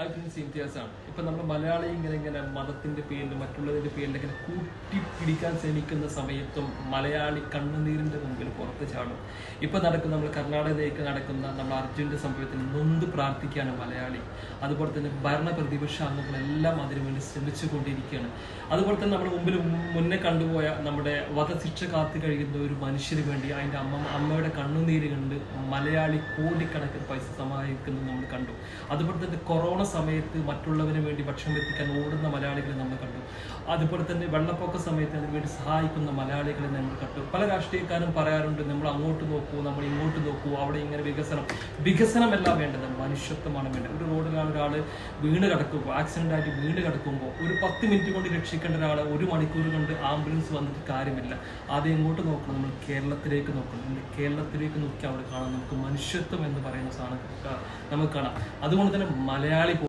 അതിന് വ്യത്യാസമാണ്. ഇപ്പം നമ്മൾ മലയാളി ഇങ്ങനെ മതത്തിൻ്റെ പേരിൽ മറ്റുള്ളതിൻ്റെ പേരിൽ ഇങ്ങനെ കൂട്ടിപ്പിടിക്കാൻ ശ്രമിക്കുന്ന സമയത്തും മലയാളി കണ്ണുനീരിൻ്റെ മുമ്പിൽ പുറത്ത് ചാടും. ഇപ്പം നമ്മൾ കർണാടകയിലേക്ക് നടക്കുന്ന നമ്മൾ അർജുൻ്റെ സംഭവത്തിന് നൊന്ത് പ്രാർത്ഥിക്കുകയാണ് മലയാളി. അതുപോലെ തന്നെ ഭരണ പ്രതിപക്ഷ അംഗങ്ങളെല്ലാം അതിനുവേണ്ടി ശ്രമിച്ചു കൊണ്ടിരിക്കുകയാണ്. അതുപോലെ തന്നെ നമ്മൾ മുന്നേ കണ്ടുപോയ നമ്മുടെ വധശിക്ഷ കാത്തു കഴിയുന്ന ഒരു മനുഷ്യന് വേണ്ടി അതിൻ്റെ അമ്മയുടെ കണ്ണുനീര് കണ്ട് മലയാളി കോടിക്കണക്കിന് പൈസ സമാഹരിക്കുന്നത് നമ്മൾ കണ്ടു. അതുപോലെ തന്നെ കൊറോണ സമയത്ത് മറ്റുള്ളവന് വേണ്ടി ഭക്ഷണം എത്തിക്കാൻ ഓടുന്ന മലയാളികളെ നമ്മൾ കണ്ടു. അതുപോലെ തന്നെ വെള്ളപ്പൊക്ക സമയത്ത് അതിനുവേണ്ടി സഹായിക്കുന്ന മലയാളികളെ നമ്മൾ കണ്ടു. പല രാഷ്ട്രീയക്കാരും പറയാറുണ്ട്, നമ്മൾ അങ്ങോട്ട് നോക്കൂ, നമ്മൾ ഇങ്ങോട്ട് നോക്കൂ, അവിടെ ഇങ്ങനെ വികസനമല്ല വേണ്ടത്, മനുഷ്യത്വമാണ് വേണ്ടത്. ഒരു റോഡിലാണ് ഒരാൾ വീണ് കിടക്കുമ്പോൾ, ആക്സിഡന്റ് ആയിട്ട് വീണ് കിടക്കുമ്പോൾ ഒരു 10 മിനിറ്റ് കൊണ്ട് രക്ഷിക്കേണ്ട ഒരാളെ 1 മണിക്കൂർ കൊണ്ട് ആംബുലൻസ് വന്നിട്ട് കാര്യമില്ല. ആദ്യം എങ്ങോട്ട് നോക്കണം, നമ്മൾ കേരളത്തിലേക്ക് നോക്കണം. കേരളത്തിലേക്ക് നോക്കി അവിടെ കാണാം നമുക്ക് മനുഷ്യത്വം എന്ന് പറയുന്ന സാധനം നമുക്ക് കാണാം. അതുകൊണ്ട് തന്നെ മലയാളി